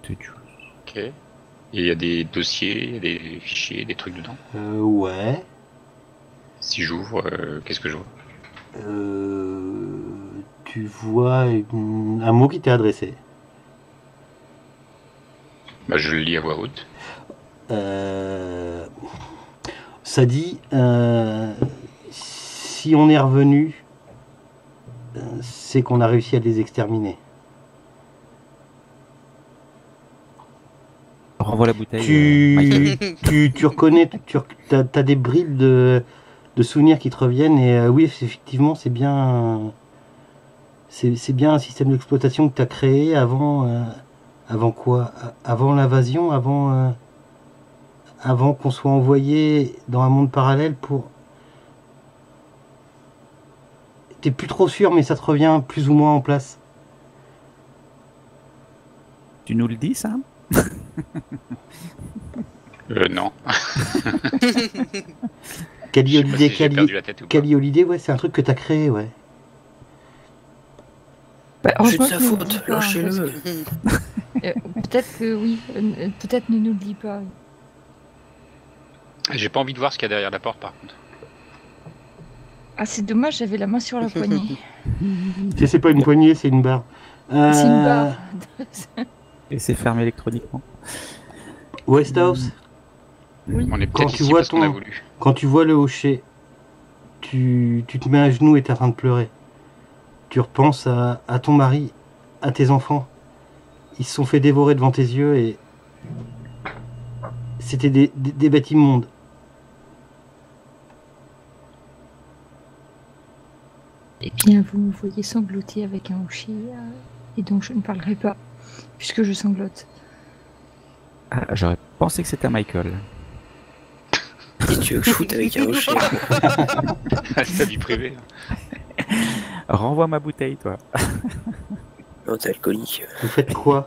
Ok. Et il y a des dossiers, il y a des fichiers, des trucs dedans. Ouais. Si j'ouvre, qu'est-ce que je vois? Tu vois un mot qui t'est adressé. Bah, je le lis à voix haute. Ça dit si on est revenu, c'est qu'on a réussi à les exterminer. Renvoie la bouteille. Michael. Tu reconnais, t'as des bribes de souvenirs qui te reviennent et oui, effectivement, c'est bien un système d'exploitation que tu as créé avant quoi? Avant l'invasion, avant qu'on soit envoyé dans un monde parallèle pour... T'es plus trop sûr, mais ça te revient plus ou moins en place. Tu nous le dis, ça? Non. Kali Je sais pas Holiday, si j'ai perdu la tête ou pas. Kali Holiday, ouais, c'est un truc que t'as créé, ouais. Bah, C'est de heureusement sa que nous le faute, dit pas, parce lâchez-le. que- peut-être que oui, peut-être ne nous le dit pas. J'ai pas envie de voir ce qu'il y a derrière la porte, par contre. Ah, c'est dommage, j'avais la main sur la poignée. C'est pas une poignée, c'est une barre. C'est une barre. Et c'est fermé électroniquement. Westhouse, On est Quand peut-être tu ici vois parce qu'on a ton- voulu. quand tu vois le hocher, tu te mets à genoux et t'es en train de pleurer. Tu repenses à ton mari, à tes enfants. Ils se sont fait dévorer devant tes yeux et c'était des bêtes immondes. Eh bien, vous me voyez sangloter avec un hocher, et donc je ne parlerai pas, puisque je sanglote. Ah, j'aurais pensé que c'était Michael. Et tu veux que je foute avec un rocher? Sa vie privée. Renvoie ma bouteille, toi. Non, t'es alcoolique. Vous faites quoi?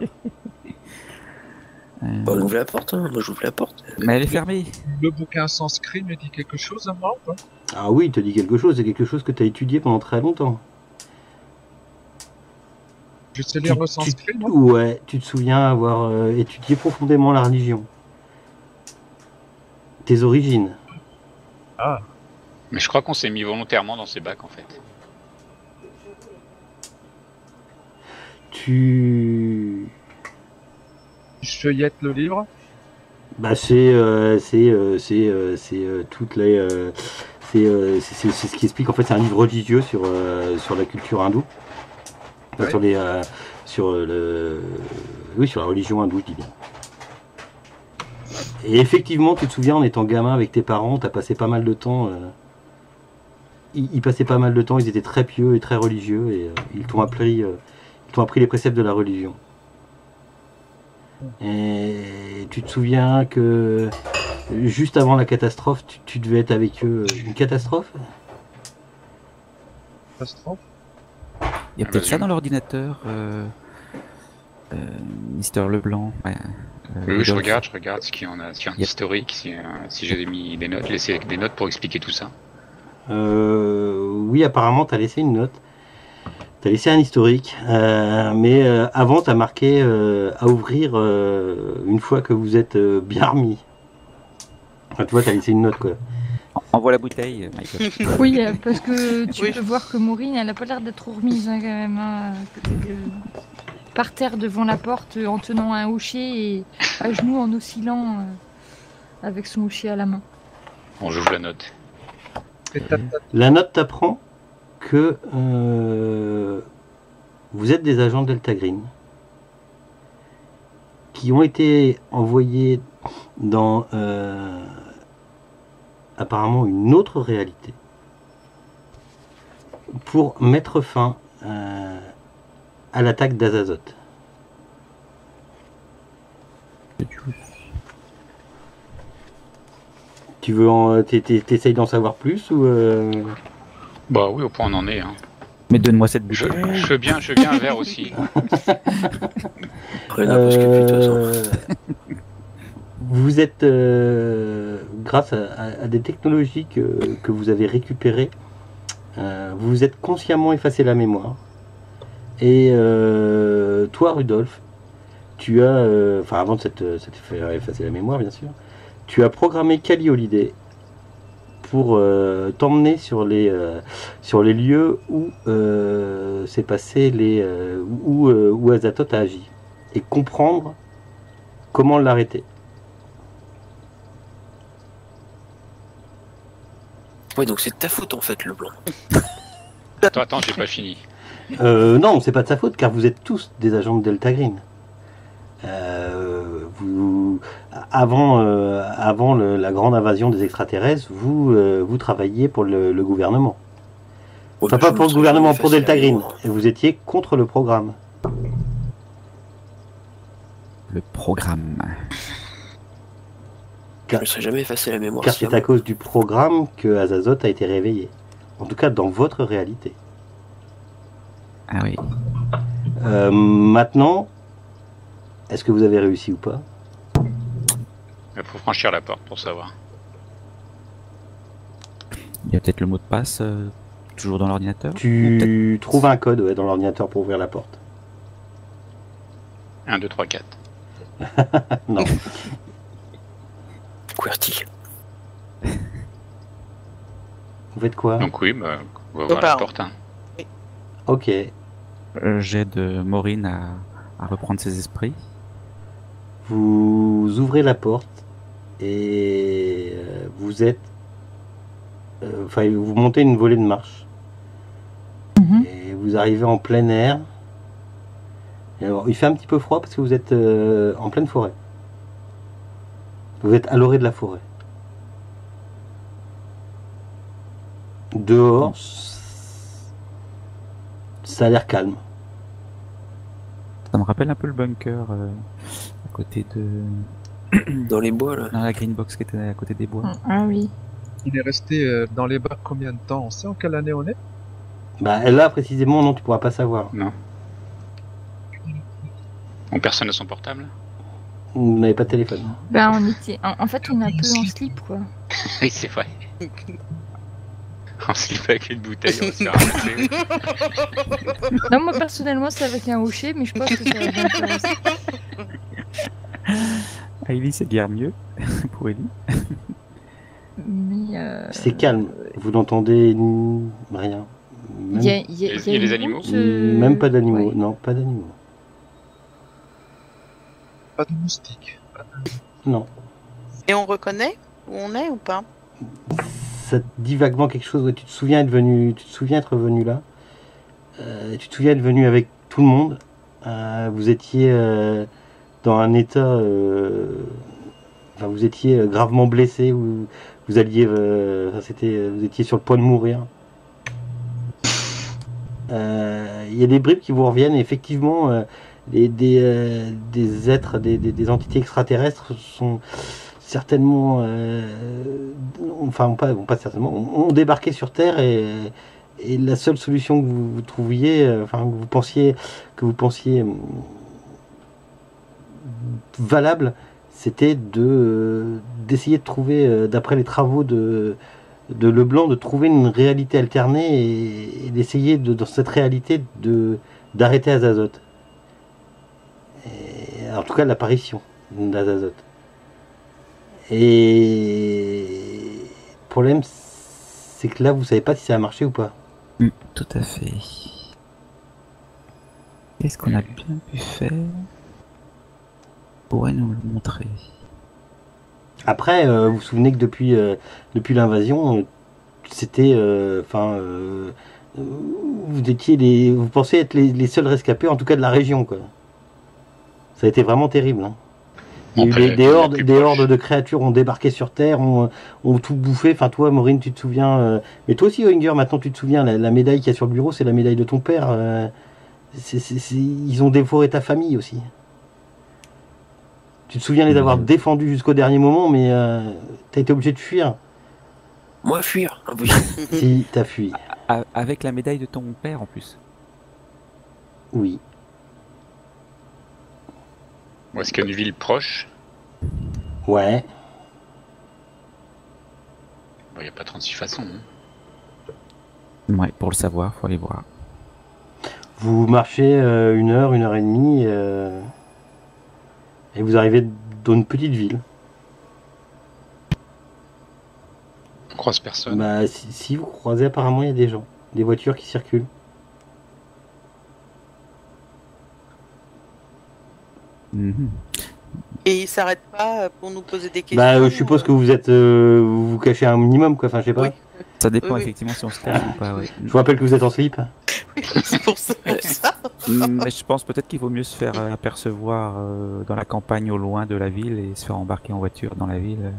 Bah, on ouvre la porte, hein. Moi, j'ouvre la porte. Mais elle est fermée. Le bouquin sanskrit me dit quelque chose à moi ou pas? Ah oui, il te dit quelque chose, c'est quelque chose que tu as étudié pendant très longtemps. Je sais lire le sanskrit, non? Ouais, tu te souviens avoir étudié profondément la religion. Tes origines. Ah, Mais je crois qu'on s'est mis volontairement dans ces bacs en fait. Tu... je feuillette le livre. Bah c'est toutes les c'est ce qui explique en fait c'est un livre religieux sur la culture hindoue. Enfin, Ouais. sur les sur le oui sur la religion hindoue je dis bien. Et effectivement tu te souviens en étant gamin avec tes parents t'as passé pas mal de temps ils passaient pas mal de temps, ils étaient très pieux et très religieux et ils t'ont appris les préceptes de la religion. Et tu te souviens que juste avant la catastrophe, tu devais être avec eux. Une catastrophe? Catastrophe. Il y a peut-être ça dans l'ordinateur, Mister Leblanc. Ouais, Oui, je Rudolph. regarde ce qu'il y en a, Yep. historique, si j'ai mis des notes, laissé des notes pour expliquer tout ça. Oui, apparemment, t'as laissé une note. T'as laissé un historique. Mais avant, t'as marqué à ouvrir une fois que vous êtes bien remis. Enfin, tu vois, t'as laissé une note, quoi. Envoie la bouteille, Michael. Oui, parce que tu Oui. peux voir que Maureen, elle a pas l'air d'être remise hein, quand même. Hein, par terre devant la porte en tenant un hocher et à genoux en oscillant avec son hocher à la main. Bon, j'ouvre la note. Et t'as- La note t'apprend que vous êtes des agents Delta Green qui ont été envoyés dans apparemment une autre réalité pour mettre fin à l'attaque d'Azazoth. Tu veux t'essayes d'en savoir plus ou Bah oui, au point on en est. Hein. Mais donne-moi cette Je bouteille. veux bien un verre aussi. Rien à parce que puis, de toute façon. Vous êtes, grâce à des technologies que vous avez récupérées, vous vous êtes consciemment effacé la mémoire. Et toi, Rudolph, tu as, enfin avant de s'être fait effacer la mémoire, bien sûr, tu as programmé Kali Holiday pour t'emmener sur les lieux où s'est passé où Azathoth a agi et comprendre comment l'arrêter. Ouais, donc c'est de ta faute en fait, le blanc. Attends, j'ai pas fini. Non, c'est pas de sa faute, car vous êtes tous des agents de Delta Green. Avant la grande invasion des extraterrestres, vous travailliez pour le gouvernement. Ouais, Enfin, mais pas je pour me le gouvernement, serais pour jamais Delta effacé la Green. mémoire. Et vous étiez contre le programme. Le programme. Je me serais jamais effacé la mémoire. Car c'est à cause du programme que Azazoth a été réveillé. En tout cas, dans votre réalité. Ah oui. Maintenant, est-ce que vous avez réussi ou pas? Il faut franchir la porte pour savoir. Il y a peut-être le mot de passe toujours dans l'ordinateur. Tu trouves un code dans l'ordinateur pour ouvrir la porte. 1, 2, 3, 4. Non. QWERTY. Vous faites quoi? Donc oui, bah, on va ouvrir la porte. Hein. Ok. J'aide Maureen à reprendre ses esprits. Vous ouvrez la porte et vous êtes... Enfin, vous montez une volée de marche. Mhm. Et vous arrivez en plein air. Et alors, il fait un petit peu froid parce que vous êtes en pleine forêt. Vous êtes à l'orée de la forêt. Dehors, ça a l'air calme. Ça me rappelle un peu le bunker à côté de... Dans les bois, là. Dans la green box qui était à côté des bois. Ah oui. Il est resté dans les bacs combien de temps? On sait en quelle année on est? Bah là, précisément, non, tu pourras pas savoir. Non. Bon, personne n'a son portable. Vous n'avez pas de téléphone. Ben on était. En fait, on est un peu en slip quoi. Oui, c'est vrai. En slip avec une bouteille, on va se faire ramasser. Non, moi personnellement, c'est avec un hocher, mais je pense que ça va bien faire aussi. Hailey, c'est guère mieux pour Ellie. Mais. C'est calme. Vous n'entendez rien. Il y a, Il y a des animaux route, Même pas d'animaux. ouais. Non, pas d'animaux. Pas de moustiques. Non. Et on reconnaît où on est ou pas? Ça te dit vaguement quelque chose. Ouais, tu te souviens être venu là. Tu te souviens être venu avec tout le monde. Vous étiez dans un état. Enfin, vous étiez gravement blessé. Vous alliez. Vous étiez sur le point de mourir. Il y a des bribes qui vous reviennent. Et effectivement, des êtres, des entités extraterrestres sont certainement, enfin pas certainement, ont débarqué sur Terre et la seule solution que vous trouviez, enfin que vous pensiez valable, c'était d'essayer de trouver, d'après les travaux de Leblanc, de trouver une réalité alternée et d'essayer dans cette réalité d'arrêter Azazoth. Et, en tout cas, l'apparition d'Azazoth. Et le problème, c'est que là, vous savez pas si ça a marché ou pas. Tout à fait. Qu'est-ce qu'on a bien pu faire? Pourrait nous le montrer. Après, vous vous souvenez que depuis l'invasion, c'était, vous pensiez être les seuls rescapés, en tout cas de la région, quoi. Ça a été vraiment terrible. Hein. Il y a eu des hordes de créatures ont débarqué sur Terre, ont tout bouffé. Enfin, toi, Maureen, tu te souviens. Mais toi aussi, Oinger, maintenant, tu te souviens, la médaille qu'il y a sur le bureau, c'est la médaille de ton père. Ils ont dévoré ta famille aussi. Tu te souviens les avoir défendus jusqu'au dernier moment, mais t'as été obligé de fuir. Moi, fuir. Ah oui. Si, t'as fui. Avec la médaille de ton père en plus. Oui. Ou est-ce qu'il y a une ville proche? Ouais. Il n'y a pas 36 façons. Hein. Ouais, pour le savoir, faut aller voir. Vous marchez 1 heure, 1 heure et demie, et vous arrivez dans une petite ville. On croise personne. Bah, si vous croisez, apparemment, il y a des gens, des voitures qui circulent. Et ils s'arrêtent pas pour nous poser des questions. Bah, je suppose que vous êtes, vous cachez un minimum, quoi. Enfin, je sais pas. Oui. Ça dépend Oui. effectivement si on se cache ou pas. Ouais. Je vous rappelle que vous êtes en slip. C'est pour ça. Mais je pense peut-être qu'il vaut mieux se faire apercevoir dans la campagne au loin de la ville et se faire embarquer en voiture dans la ville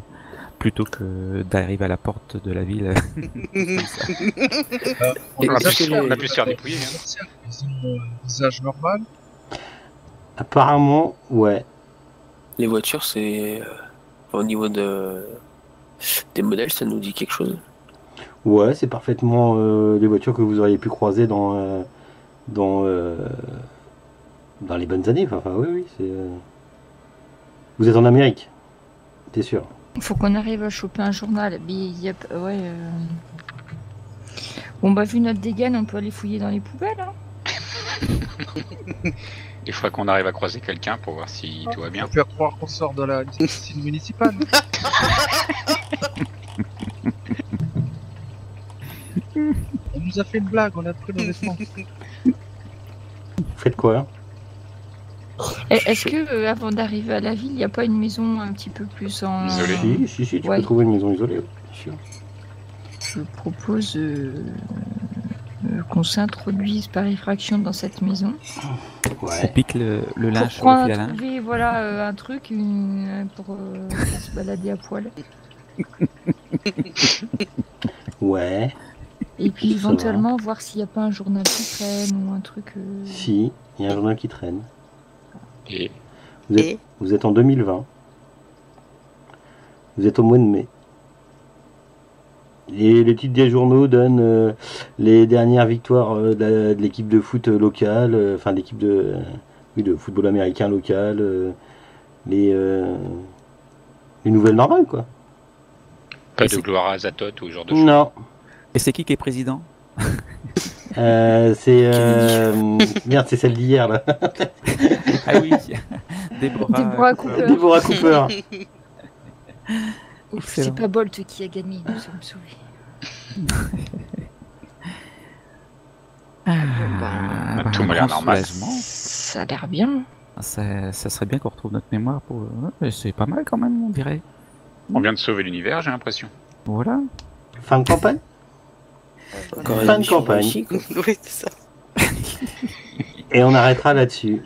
plutôt que d'arriver à la porte de la ville. On a pu se faire dépouiller. Hein. Ils ont un visage normal. Apparemment, ouais. Les voitures, c'est au niveau des modèles, ça nous dit quelque chose. Ouais, c'est parfaitement les voitures que vous auriez pu croiser dans les bonnes années. Enfin, oui, c'est. Vous êtes en Amérique, t'es sûr? Il faut qu'on arrive à choper un journal. Ouais. Bon, bah, vu notre dégaine, on peut aller fouiller dans les poubelles. Hein. Il faudrait qu'on arrive à croiser quelqu'un pour voir si tout va bien. On va faire croire qu'on sort de la piscine municipale. On nous a fait une blague, on a pris nos réponses. Vous faites quoi? Est-ce que avant d'arriver à la ville, il n'y a pas une maison un petit peu plus en... Isolée. Si, tu Ouais. peux trouver une maison isolée, bien sûr. Je propose qu'on s'introduise par effraction dans cette maison. On Ouais. pique le linge sur Pour le fil à linge. trouver voilà, un truc pour se balader à poil. Ouais. Et puis Ça va. éventuellement voir s'il n'y a pas un journal qui traîne ou un truc... Si, il y a un journal qui traîne. Et Vous êtes en 2020. Vous êtes au mois de mai. Et les titres des journaux donnent les dernières victoires de l'équipe de foot locale, enfin l'équipe de football américain local, les nouvelles normales, quoi. pas de gloire à Azathoth ou ce genre de choses. Non, Et c'est qui est président? Merde, c'est celle d'hier là. Ah oui, Deborah Cooper. Deborah Cooper. Ouf, Excellent. c'est pas Bolt qui a gagné, nous sommes sauvés. Tout m'a l'air grand normal. soulagement. Ça a l'air bien. Ça serait bien qu'on retrouve notre mémoire pour. Ouais, c'est pas mal quand même, on dirait. On vient de sauver l'univers, j'ai l'impression. Voilà. Fin de campagne. Encore Fin de mission campagne. réussie, quoi. Oui, c'est ça. Et on arrêtera là-dessus.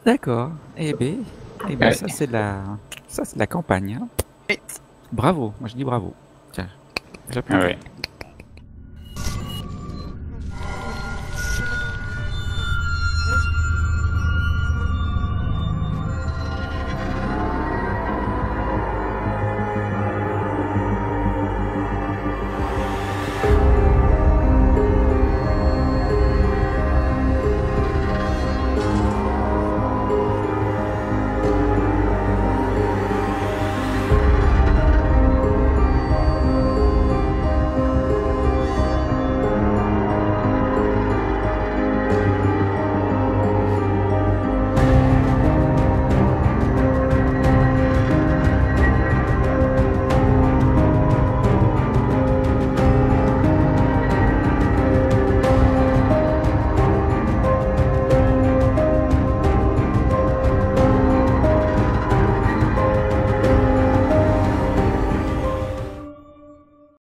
D'accord. Eh ben, Ouais. ça c'est de la campagne. Hein. Oui. Bravo. Moi je dis bravo. Tiens. J'appuie. Ah ouais.